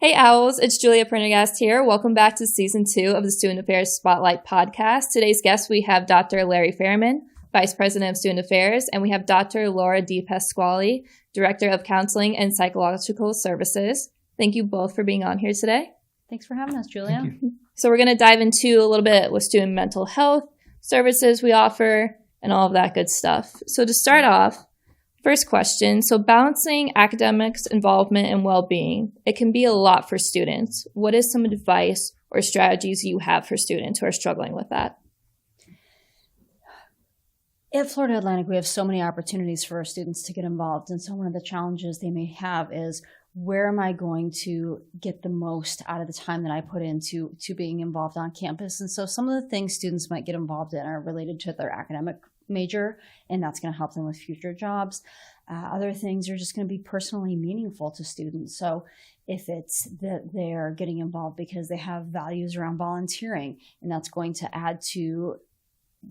Hey Owls, it's Julia Prendergast here. Welcome back to Season 2 of the Student Affairs Spotlight podcast. Today's guest, we have Dr. Larry Faerman, Vice President of Student Affairs, and we have Dr. Laura Dipasquale, Director of Counseling and Psychological Services. Thank you both for being on here today. Thanks for having us, Julia. So we're going to dive into a little bit with student mental health, services we offer, and all of that good stuff. So to start off, first question, so balancing academics, involvement, and well-being, it can be a lot for students. What is some advice or strategies you have for students who are struggling with that? At Florida Atlantic, we have so many opportunities for our students to get involved. And so one of the challenges they may have is, where am I going to get the most out of the time that I put into being involved on campus? And so some of the things students might get involved in are related to their academic major, and that's going to help them with future jobs. Other things are just going to be personally meaningful to students. So if it's that they're getting involved because they have values around volunteering, and that's going to add to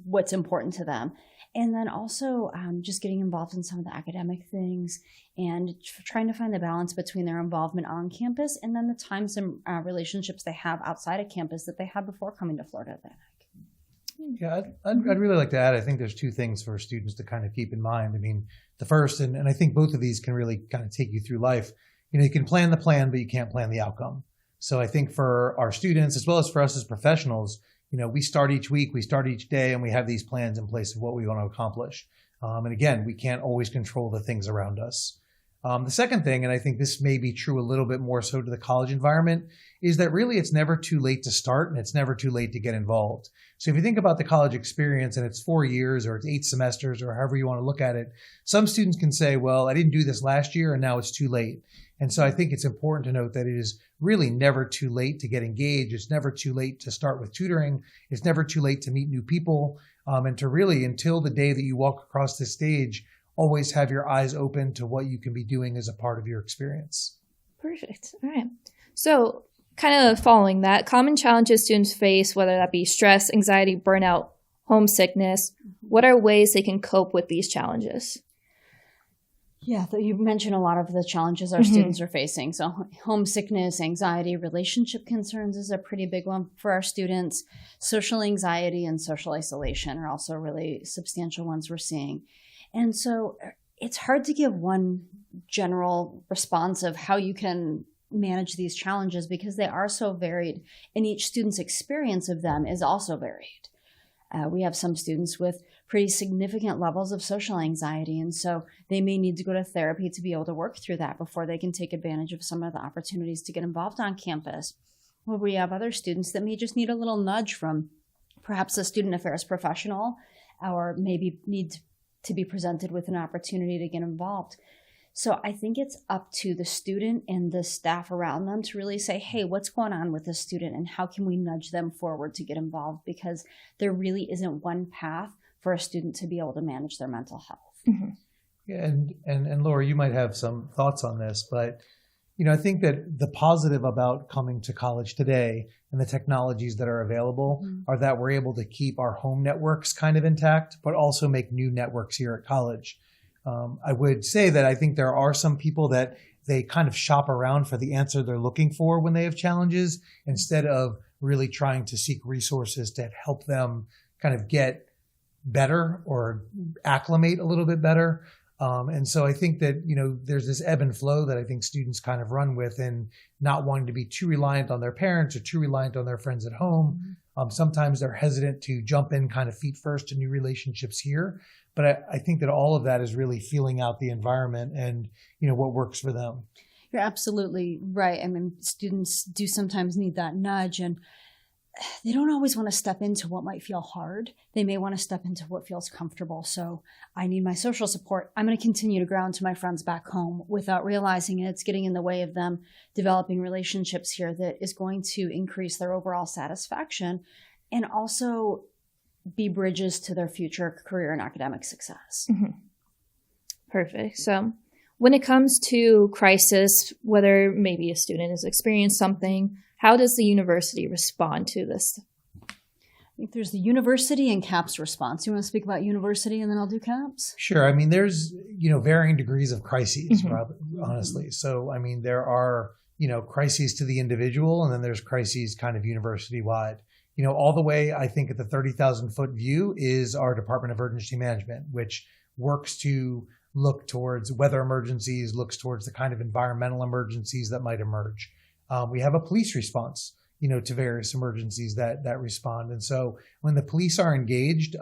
what's important to them. And then also just getting involved in some of the academic things and trying to find the balance between their involvement on campus and then the times and relationships they have outside of campus that they had before coming to Florida Atlantic. Yeah, I'd really like to add, I think there's two things for students to kind of keep in mind. I mean, the first, and I think both of these can really kind of take you through life. You know, you can plan the plan, but you can't plan the outcome. So I think for our students, as well as for us as professionals, you know, we start each week, we start each day, and we have these plans in place of what we want to accomplish. And again, we can't always control the things around us. The second thing, and I think this may be true a little bit more so to the college environment, is that really it's never too late to start and it's never too late to get involved. So if you think about the college experience and it's 4 years or it's 8 semesters or however you want to look at it, some students can say, well, I didn't do this last year and now it's too late. And so I think it's important to note that it is really never too late to get engaged. It's never too late to start with tutoring. It's never too late to meet new people. And to really, until the day that you walk across this stage, always have your eyes open to what you can be doing as a part of your experience. Perfect. All right. So kind of following that, common challenges students face, whether that be stress, anxiety, burnout, homesickness, what are ways they can cope with these challenges? Yeah, you mentioned a lot of the challenges our students are facing. So homesickness, anxiety, relationship concerns is a pretty big one for our students. Social anxiety and social isolation are also really substantial ones we're seeing. And so it's hard to give one general response of how you can manage these challenges because they are so varied, and each student's experience of them is also varied. We have some students with pretty significant levels of social anxiety, and so they may need to go to therapy to be able to work through that before they can take advantage of some of the opportunities to get involved on campus. Or we have other students that may just need a little nudge from perhaps a student affairs professional, or maybe need to be presented with an opportunity to get involved. So I think it's up to the student and the staff around them to really say, hey, what's going on with this student and how can we nudge them forward to get involved? Because there really isn't one path for a student to be able to manage their mental health. Mm-hmm. Yeah, and Laura, you might have some thoughts on this, but you know, I think that the positive about coming to college today and the technologies that are available are that we're able to keep our home networks kind of intact, but also make new networks here at college. I would say that I think there are some people that they kind of shop around for the answer they're looking for when they have challenges, instead of really trying to seek resources to help them kind of get better or acclimate a little bit better. And so I think that, you know, there's this ebb and flow that I think students kind of run with, and not wanting to be too reliant on their parents or too reliant on their friends at home. Sometimes they're hesitant to jump in kind of feet first to new relationships here. But I think that all of that is really feeling out the environment and, you know, what works for them. You're absolutely right. I mean, students do sometimes need that nudge, and they don't always want to step into what might feel hard. They may want to step into what feels comfortable. So I need my social support. I'm going to continue to ground to my friends back home without realizing it's getting in the way of them developing relationships here that is going to increase their overall satisfaction and also be bridges to their future career and academic success. Mm-hmm. Perfect. So when it comes to crisis, whether maybe a student has experienced something, how does the university respond to this? I think there's the university and CAPS response. You want to speak about university and then I'll do CAPS? Sure. I mean, there's, you know, varying degrees of crises, honestly. So, I mean, there are crises to the individual, and then there's crises kind of university wide. All the way, I think, at the 30,000 foot view is our Department of Emergency Management, which works to look towards weather emergencies, looks towards the kind of environmental emergencies that might emerge. We have a police response, to various emergencies that respond. And so when the police are engaged,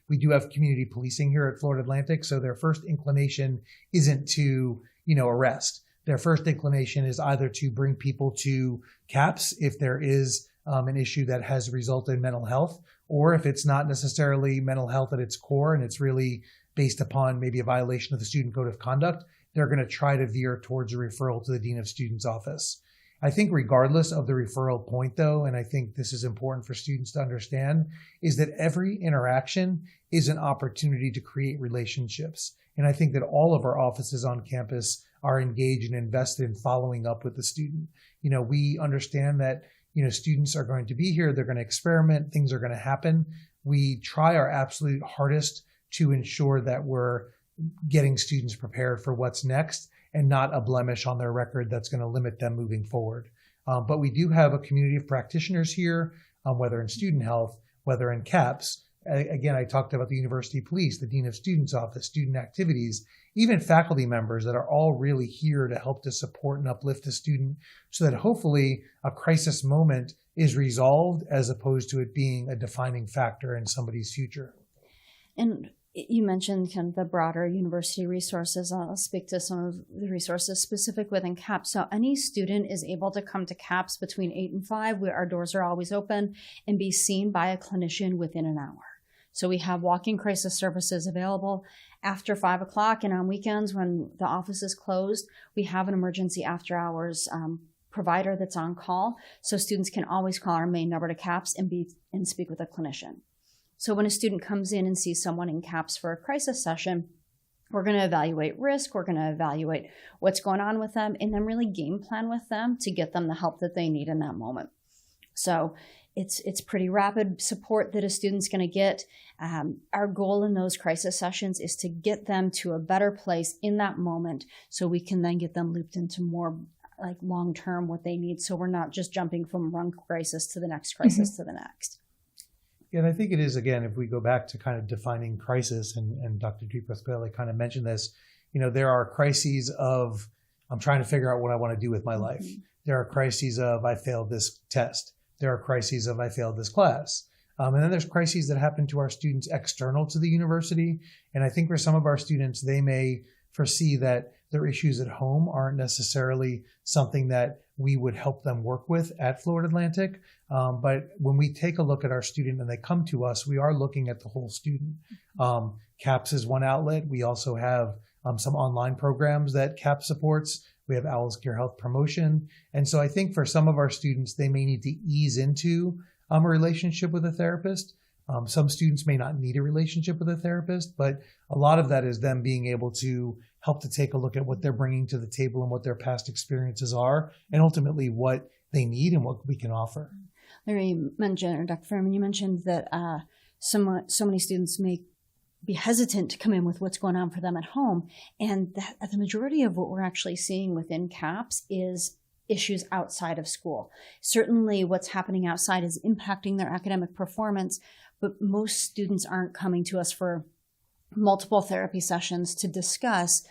we do have community policing here at Florida Atlantic. So their first inclination isn't to, arrest. Their first inclination is either to bring people to CAPS if there is an issue that has resulted in mental health, or if it's not necessarily mental health at its core and it's really based upon maybe a violation of the student code of conduct, they're going to try to veer towards a referral to the Dean of Students office. I think regardless of the referral point, though, and I think this is important for students to understand, is that every interaction is an opportunity to create relationships. And I think that all of our offices on campus are engaged and invested in following up with the student. We understand that, students are going to be here, they're going to experiment, things are going to happen. We try our absolute hardest to ensure that we're getting students prepared for what's next and not a blemish on their record that's going to limit them moving forward. But we do have a community of practitioners here, whether in student health, whether in CAPS. Again, I talked about the university police, the Dean of Students office, student activities, even faculty members that are all really here to help to support and uplift the student so that hopefully a crisis moment is resolved as opposed to it being a defining factor in somebody's future. And you mentioned kind of the broader university resources. I'll speak to some of the resources specific within CAPS. So any student is able to come to CAPS between 8 and 5, where our doors are always open, and be seen by a clinician within an hour. So we have walk-in crisis services available after 5 o'clock, and on weekends when the office is closed, we have an emergency after-hours provider that's on call. So students can always call our main number to CAPS and speak with a clinician. So when a student comes in and sees someone in CAPS for a crisis session, we're going to evaluate risk, we're going to evaluate what's going on with them, and then really game plan with them to get them the help that they need in that moment. So it's pretty rapid support that a student's going to get. Our goal in those crisis sessions is to get them to a better place in that moment so we can then get them looped into more like long-term what they need. So we're not just jumping from one crisis to the next crisis to the next. Yeah, and I think it is, again, if we go back to kind of defining crisis, and Dr. Dipasquale kind of mentioned this, there are crises of, I'm trying to figure out what I want to do with my life. There are crises of, I failed this test. There are crises of, I failed this class. And then there's crises that happen to our students external to the university. And I think for some of our students, they may foresee that their issues at home aren't necessarily something that we would help them work with at Florida Atlantic. But when we take a look at our student and they come to us, we are looking at the whole student. CAPS is one outlet. We also have some online programs that CAPS supports. We have Owls Care Health Promotion. And so I think for some of our students, they may need to ease into a relationship with a therapist. Some students may not need a relationship with a therapist, but a lot of that is them being able to help to take a look at what they're bringing to the table and what their past experiences are, and ultimately what they need and what we can offer. Larry mentioned, or Dr. Faerman, you mentioned that so many students may be hesitant to come in with what's going on for them at home. And that the majority of what we're actually seeing within CAPS is issues outside of school. Certainly what's happening outside is impacting their academic performance, but most students aren't coming to us for multiple therapy sessions to discuss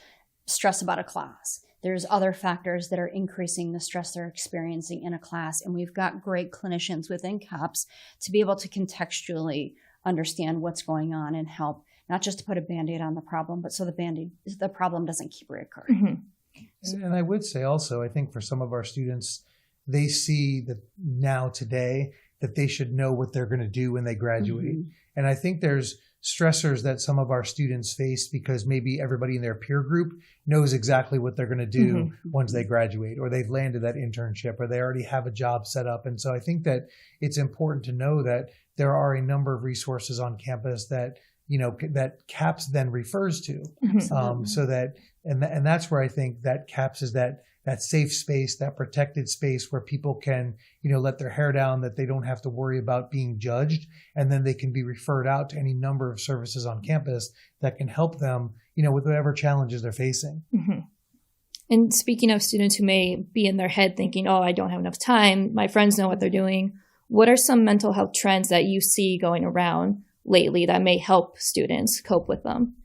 stress about a class. There's other factors that are increasing the stress they're experiencing in a class, and we've got great clinicians within CAPS to be able to contextually understand what's going on and help, not just to put a Band-Aid on the problem, but so the problem doesn't keep reoccurring. And I would say also, I think for some of our students, they see that now today that they should know what they're going to do when they graduate. And I think there's stressors that some of our students face because maybe everybody in their peer group knows exactly what they're going to do once they graduate, or they've landed that internship, or they already have a job set up. And so I think that it's important to know that there are a number of resources on campus that, that CAPS then refers to. So that, and that's where I think that CAPS is that safe space, that protected space where people can, let their hair down, that they don't have to worry about being judged. And then they can be referred out to any number of services on campus that can help them, with whatever challenges they're facing. And speaking of students who may be in their head thinking, oh, I don't have enough time, my friends know what they're doing, what are some mental health trends that you see going around lately that may help students cope with them?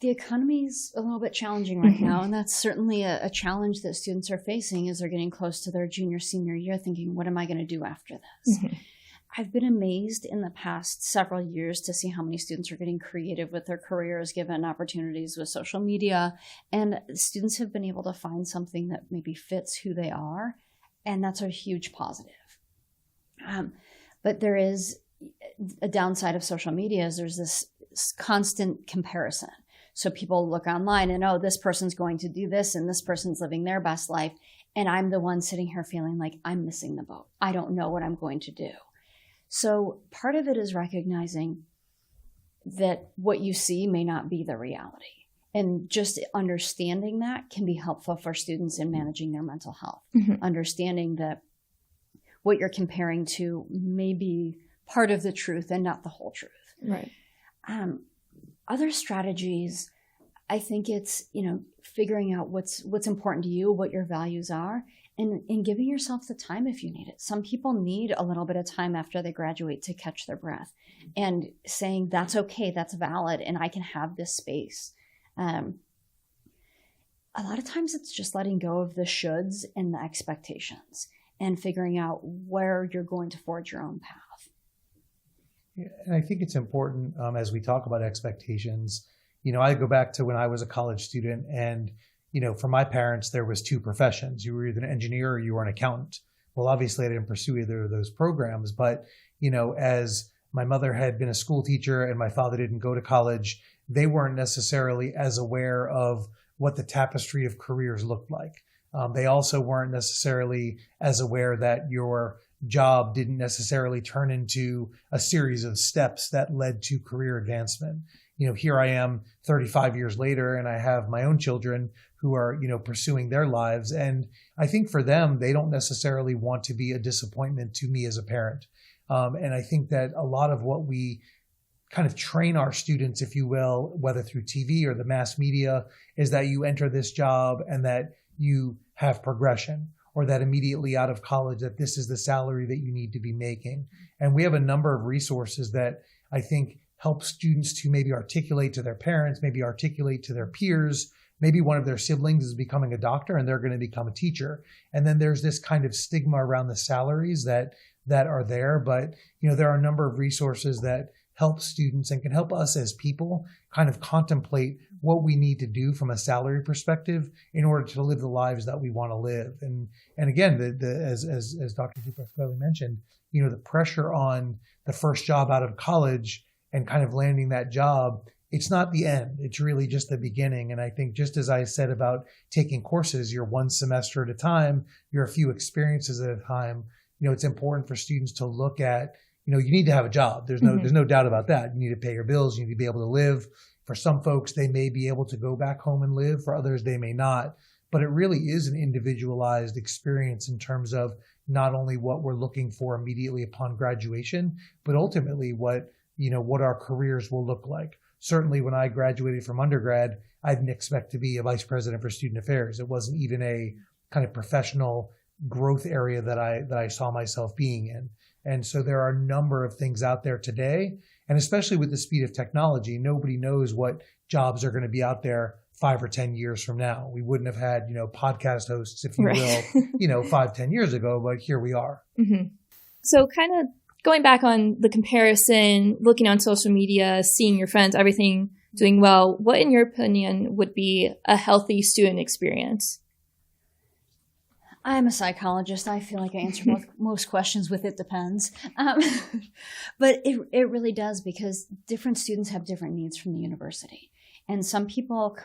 The economy is a little bit challenging right now, and that's certainly a challenge that students are facing as they're getting close to their junior, senior year, thinking, what am I going to do after this? I've been amazed in the past several years to see how many students are getting creative with their careers, given opportunities with social media, and students have been able to find something that maybe fits who they are, and that's a huge positive. But there is a downside of social media is there's this constant comparison. So people look online and, oh, this person's going to do this and this person's living their best life. And I'm the one sitting here feeling like I'm missing the boat. I don't know what I'm going to do. So part of it is recognizing that what you see may not be the reality. And just understanding that can be helpful for students in managing their mental health. Understanding that what you're comparing to may be part of the truth and not the whole truth. Right. Other strategies, I think it's, figuring out what's important to you, what your values are, and giving yourself the time if you need it. Some people need a little bit of time after they graduate to catch their breath, and saying that's okay, that's valid, and I can have this space. A lot of times it's just letting go of the shoulds and the expectations and figuring out where you're going to forge your own path. And I think it's important as we talk about expectations. I go back to when I was a college student, and for my parents, there was two professions. You were either an engineer or you were an accountant. Well, obviously, I didn't pursue either of those programs. But as my mother had been a school teacher and my father didn't go to college, they weren't necessarily as aware of what the tapestry of careers looked like. They also weren't necessarily as aware that your job didn't necessarily turn into a series of steps that led to career advancement. Here I am 35 years later, and I have my own children who are, pursuing their lives. And I think for them, they don't necessarily want to be a disappointment to me as a parent. And I think that a lot of what we kind of train our students, if you will, whether through TV or the mass media, is that you enter this job and that you have progression, or that immediately out of college that this is the salary that you need to be making. And we have a number of resources that I think help students to maybe articulate to their parents, maybe articulate to their peers. Maybe one of their siblings is becoming a doctor and they're going to become a teacher. And then there's this kind of stigma around the salaries that are there. But, there are a number of resources that help students and can help us as people kind of contemplate what we need to do from a salary perspective in order to live the lives that we want to live. And again, as Dr. Dipasquale mentioned, the pressure on the first job out of college and kind of landing that job, it's not the end. It's really just the beginning. And I think just as I said about taking courses, you're one semester at a time, you're a few experiences at a time. It's important for students to look at, you need to have a job. There's no doubt about that. You need to pay your bills. You need to be able to live. For some folks, they may be able to go back home and live. For others, they may not. But it really is an individualized experience in terms of not only what we're looking for immediately upon graduation, but ultimately what our careers will look like. Certainly when I graduated from undergrad, I didn't expect to be a vice president for student affairs. It wasn't even a kind of professional growth area that I saw myself being in. And so there are a number of things out there today, and especially with the speed of technology, nobody knows what jobs are going to be out there 5 or 10 years from now. We wouldn't have had, podcast hosts, if you will, 5-10 years ago, but here we are. So kind of going back on the comparison, looking on social media, seeing your friends, everything doing well, what in your opinion would be a healthy student experience? I'm a psychologist. I feel like I answer most questions with "it depends." But it really does, because different students have different needs from the university. And some people,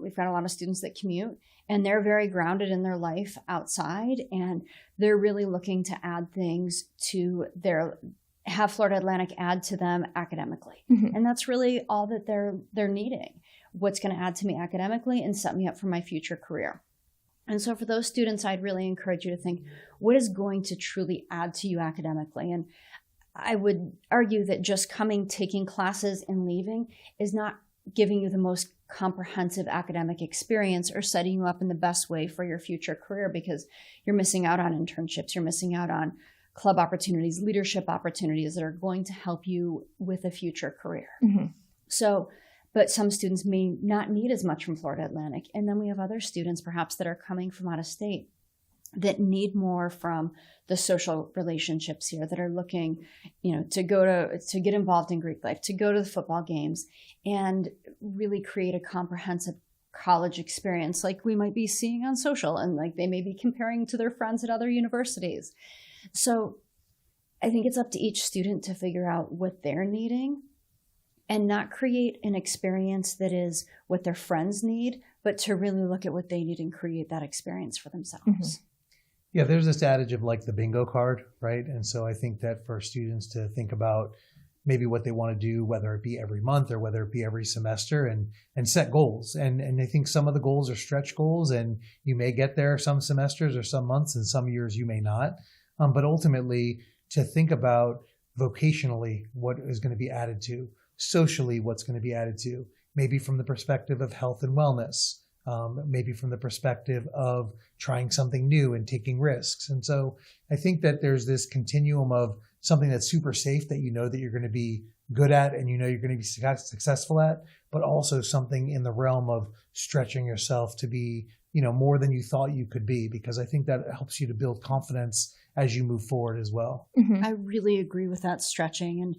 we've got a lot of students that commute, and they're very grounded in their life outside, and they're really looking to add things to have Florida Atlantic add to them academically. And that's really all that they're needing. What's going to add to me academically and set me up for my future career. And so for those students, I'd really encourage you to think, what is going to truly add to you academically? And I would argue that just taking classes and leaving is not giving you the most comprehensive academic experience or setting you up in the best way for your future career, because you're missing out on internships, you're missing out on club opportunities, leadership opportunities that are going to help you with a future career. Mm-hmm. So, but some students may not need as much from Florida Atlantic. And then we have other students perhaps that are coming from out of state that need more from the social relationships here, that are looking, to get involved in Greek life, to go to the football games and really create a comprehensive college experience like we might be seeing on social, and like they may be comparing to their friends at other universities. So I think it's up to each student to figure out what they're needing and not create an experience that is what their friends need, but to really look at what they need and create that experience for themselves. Mm-hmm. Yeah, there's this adage of like the bingo card, right? And so I think that for students to think about maybe what they want to do, whether it be every month or whether it be every semester, and set goals. And I think some of the goals are stretch goals, and you may get there some semesters or some months, and some years you may not. But ultimately, to think about vocationally what is going to be added to, socially what's going to be added to, maybe from the perspective of health and wellness, maybe from the perspective of trying something new and taking risks. And so I think that there's this continuum of something that's super safe that that you're going to be good at and you're going to be successful at, but also something in the realm of stretching yourself to be, more than you thought you could be, because I think that helps you to build confidence as you move forward as well. Mm-hmm. I really agree with that stretching. And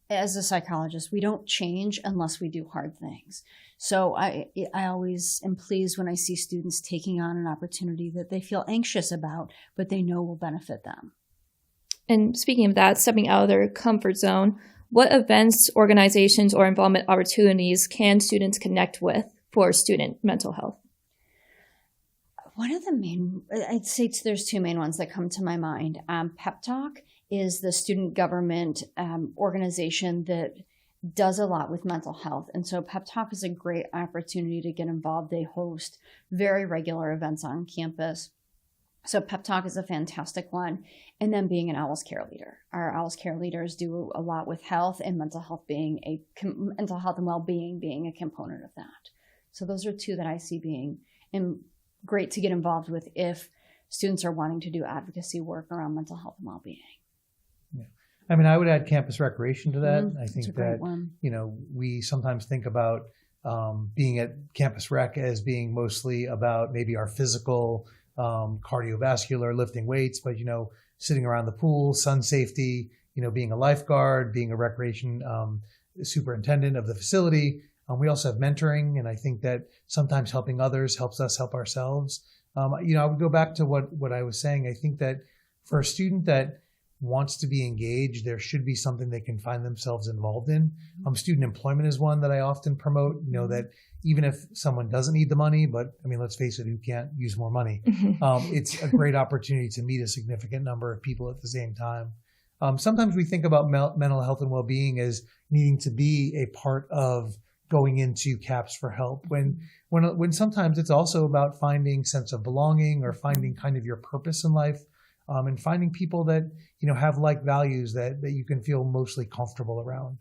as a psychologist, we don't change unless we do hard things. So I always am pleased when I see students taking on an opportunity that they feel anxious about, but they know will benefit them. And speaking of that, stepping out of their comfort zone, what events, organizations, or involvement opportunities can students connect with for student mental health? One of the main, I'd say there's two main ones that come to my mind. Pep Talk is the student government organization that does a lot with mental health. And so Pep Talk is a great opportunity to get involved. They host very regular events on campus. So Pep Talk is a fantastic one. And then being an Owls Care leader. Our Owls Care leaders do a lot with health, and mental health and well-being being a component of that. So those are two that I see being great to get involved with if students are wanting to do advocacy work around mental health and well-being. Yeah. I mean, I would add campus recreation to that. I think that, one. We sometimes think about being at campus rec as being mostly about maybe our physical, cardiovascular, lifting weights, but, sitting around the pool, sun safety, being a lifeguard, being a recreation superintendent of the facility. We also have mentoring, and I think that sometimes helping others helps us help ourselves. I would go back to what I was saying. I think that for a student that wants to be engaged, there should be something they can find themselves involved in. Student employment is one that I often promote, that even if someone doesn't need the money, but I mean, let's face it, who can't use more money? It's a great opportunity to meet a significant number of people at the same time. Sometimes we think about mental health and well-being as needing to be a part of going into CAPS for help, when sometimes it's also about finding sense of belonging or finding kind of your purpose in life, and finding people that have like values that you can feel mostly comfortable around.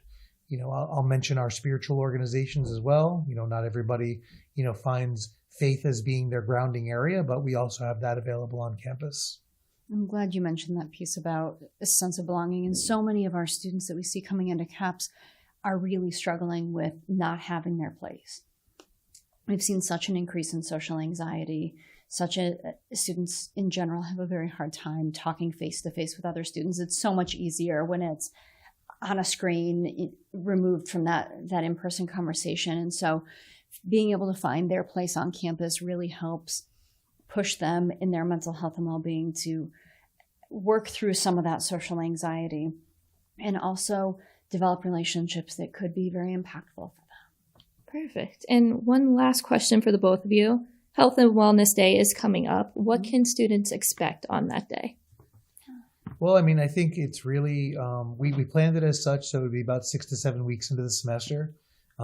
I'll mention our spiritual organizations as well. Not everybody finds faith as being their grounding area, but we also have that available on campus. I'm glad you mentioned that piece about a sense of belonging. And so many of our students that we see coming into CAPS are really struggling with not having their place. We've seen such an increase in social anxiety. Students in general have a very hard time talking face to face with other students. It's so much easier when it's on a screen, removed from that in-person conversation. And so being able to find their place on campus really helps push them in their mental health and well-being to work through some of that social anxiety, and also develop relationships that could be very impactful for them. Perfect. And one last question for the both of you. Health and Wellness Day is coming up. What can students expect on that day? Well, I mean, I think it's really, we planned it as such, so it would be about 6 to 7 weeks into the semester.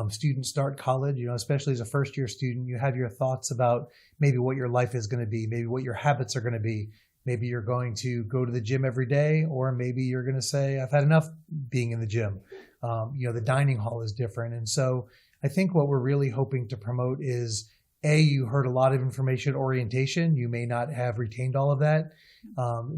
Students start college, especially as a first-year student, you have your thoughts about maybe what your life is going to be, maybe what your habits are going to be. Maybe you're going to go to the gym every day, or maybe you're going to say, I've had enough being in the gym. The dining hall is different. And so I think what we're really hoping to promote is, A, you heard a lot of information orientation. You may not have retained all of that.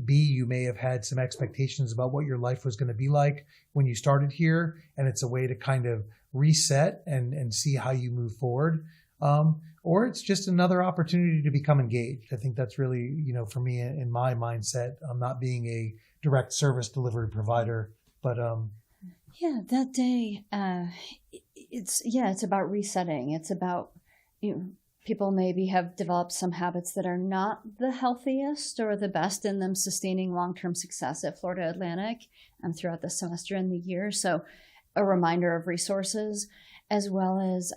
B, you may have had some expectations about what your life was going to be like when you started here, and it's a way to kind of reset and see how you move forward. Or it's just another opportunity to become engaged. I think that's really, for me in my mindset, I'm not being a direct service delivery provider, but yeah, that day, it's about resetting. It's about, people maybe have developed some habits that are not the healthiest or the best in them sustaining long-term success at Florida Atlantic throughout the semester and the year. So a reminder of resources, as well as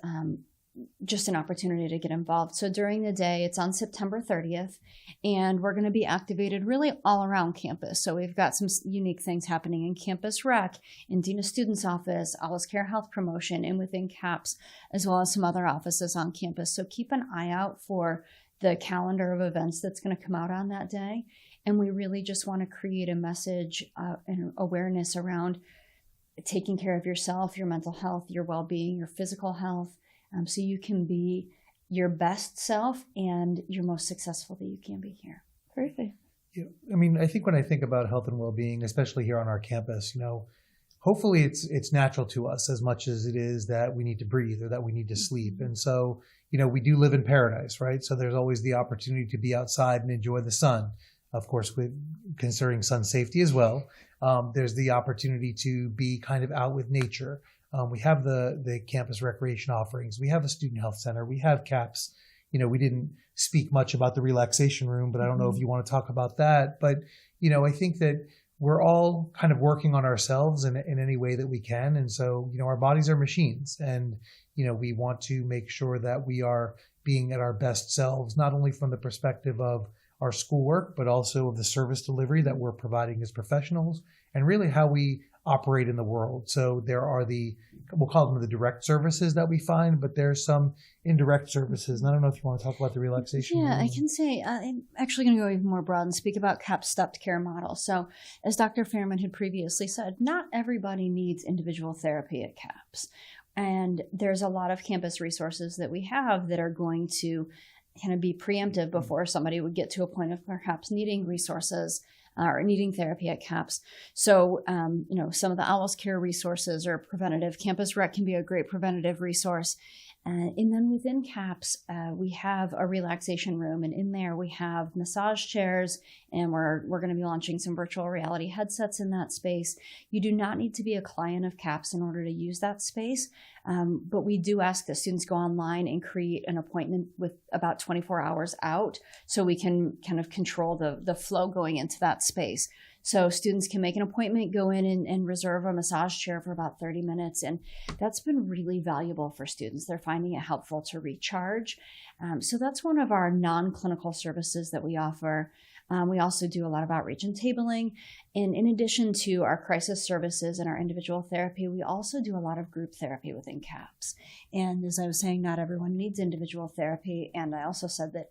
just an opportunity to get involved. So during the day, it's on September 30th, and we're going to be activated really all around campus. So we've got some unique things happening in Campus Rec, in Dean of Students' office, Alice Care Health Promotion, and within CAPS, as well as some other offices on campus. So keep an eye out for the calendar of events that's going to come out on that day. And we really just want to create a message and awareness around taking care of yourself, your mental health, your well-being, your physical health, so you can be your best self and your most successful that you can be here. Perfect. Yeah, I mean, I think when I think about health and well-being, especially here on our campus, hopefully it's natural to us as much as it is that we need to breathe or that we need to sleep. And so, we do live in paradise, right? So there's always the opportunity to be outside and enjoy the sun. Of course, with considering sun safety as well. There's the opportunity to be kind of out with nature. We have the campus recreation offerings. We have a student health center. We have CAPS. We didn't speak much about the relaxation room, but I don't know if you want to talk about that. But, I think that we're all kind of working on ourselves in any way that we can. And so, our bodies are machines, and, we want to make sure that we are being at our best selves, not only from the perspective of our schoolwork, but also of the service delivery that we're providing as professionals, and really how we operate in the world. So there are we'll call them the direct services that we find, but there's some indirect services. And I don't know if you want to talk about the relaxation. Yeah, I can say, I'm actually going to go even more broad and speak about CAPS stepped care model. So as Dr. Faerman had previously said, not everybody needs individual therapy at CAPS. And there's a lot of campus resources that we have that are going to kind of be preemptive before somebody would get to a point of perhaps needing resources or needing therapy at CAPS. So, some of the Alice Care resources are preventative. Campus Rec can be a great preventative resource. And then within CAPS, we have a relaxation room, and in there we have massage chairs, and we're going to be launching some virtual reality headsets in that space. You do not need to be a client of CAPS in order to use that space, but we do ask that students go online and create an appointment with about 24 hours out so we can kind of control the flow going into that space. So students can make an appointment, go in and reserve a massage chair for about 30 minutes. And that's been really valuable for students. They're finding it helpful to recharge. So that's one of our non-clinical services that we offer. We also do a lot of outreach and tabling. And in addition to our crisis services and our individual therapy, we also do a lot of group therapy within CAPS. And as I was saying, not everyone needs individual therapy. And I also said that,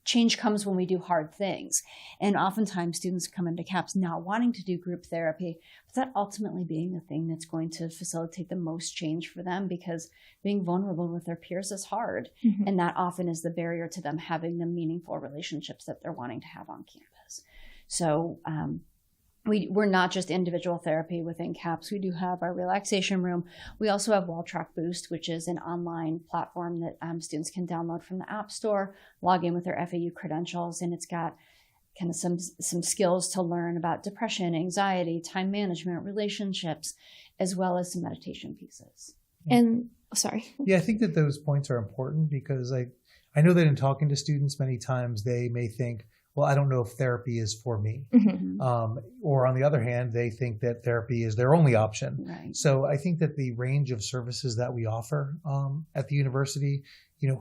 change comes when we do hard things. And oftentimes students come into CAPS not wanting to do group therapy, but that ultimately being the thing that's going to facilitate the most change for them, because being vulnerable with their peers is hard. Mm-hmm. And that often is the barrier to them having the meaningful relationships that they're wanting to have on campus. So, we're not just individual therapy within CAPS. We do have our relaxation room. We also have WellTrack Boost, which is an online platform that students can download from the App Store, log in with their FAU credentials, and it's got kind of some skills to learn about depression, anxiety, time management, relationships, as well as some meditation pieces. And sorry. Yeah, I think that those points are important, because I know that in talking to students, many times they may think, well, I don't know if therapy is for me. Mm-hmm. Or on the other hand, they think that therapy is their only option. Right. So I think that the range of services that we offer at the university,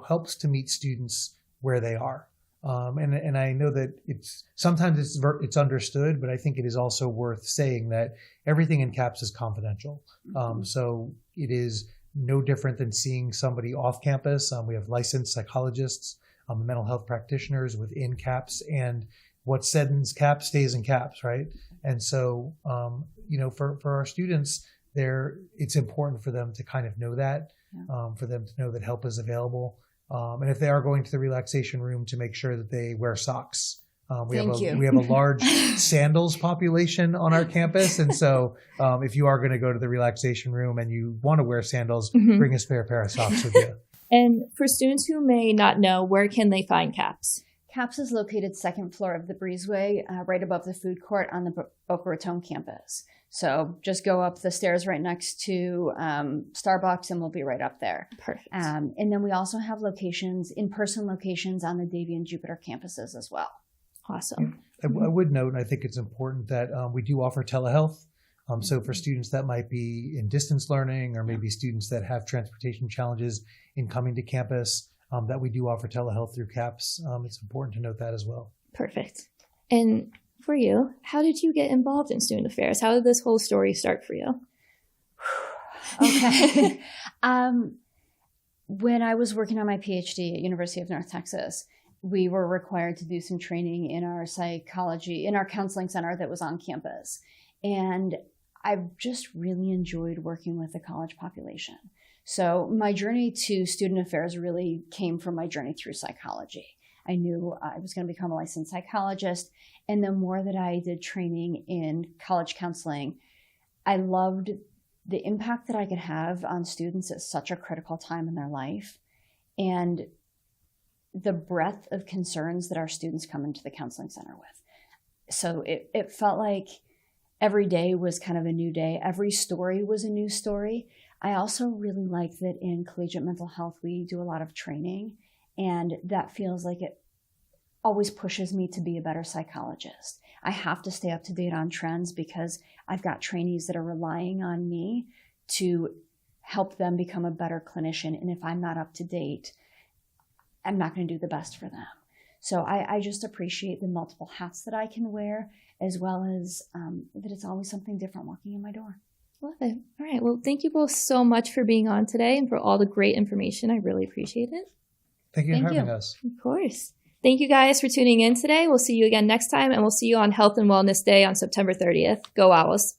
helps to meet students where they are. And I know that sometimes it's understood, but I think it is also worth saying that everything in CAPS is confidential. Mm-hmm. So it is no different than seeing somebody off campus. We have licensed psychologists, mental health practitioners within CAPS, and what's said in CAPS stays in CAPS, right? And so, for our students, it's important for them to kind of know that, for them to know that help is available. And if they are going to the relaxation room, to make sure that they wear socks. We have a large sandals population on our campus. And so if you are going to go to the relaxation room and you want to wear sandals, bring a spare pair of socks with you. And for students who may not know, where can they find CAPS? CAPS is located second floor of the Breezeway, right above the food court on the Boca Raton campus. So just go up the stairs right next to Starbucks and we'll be right up there. Perfect. And then we also have in-person locations on the Davie and Jupiter campuses as well. Awesome. I would note, and I think it's important, that we do offer telehealth. So for students that might be in distance learning, or maybe students that have transportation challenges in coming to campus, that we do offer telehealth through CAPS. It's important to note that as well. Perfect. And for you, how did you get involved in student affairs? How did this whole story start for you? Okay. When I was working on my PhD at University of North Texas, we were required to do some training in our counseling center that was on campus. And I've just really enjoyed working with the college population. So my journey to student affairs really came from my journey through psychology. I knew I was going to become a licensed psychologist. And the more that I did training in college counseling, I loved the impact that I could have on students at such a critical time in their life, and the breadth of concerns that our students come into the counseling center with. So it felt like every day was kind of a new day. Every story was a new story. I also really like that in collegiate mental health, we do a lot of training, and that feels like it always pushes me to be a better psychologist. I have to stay up to date on trends because I've got trainees that are relying on me to help them become a better clinician. And if I'm not up to date, I'm not going to do the best for them. So I just appreciate the multiple hats that I can wear, as well as that it's always something different walking in my door. Love it. All right. Well, thank you both so much for being on today and for all the great information. I really appreciate it. Thank you for having us. Of course. Thank you guys for tuning in today. We'll see you again next time, and we'll see you on Health and Wellness Day on September 30th. Go Owls.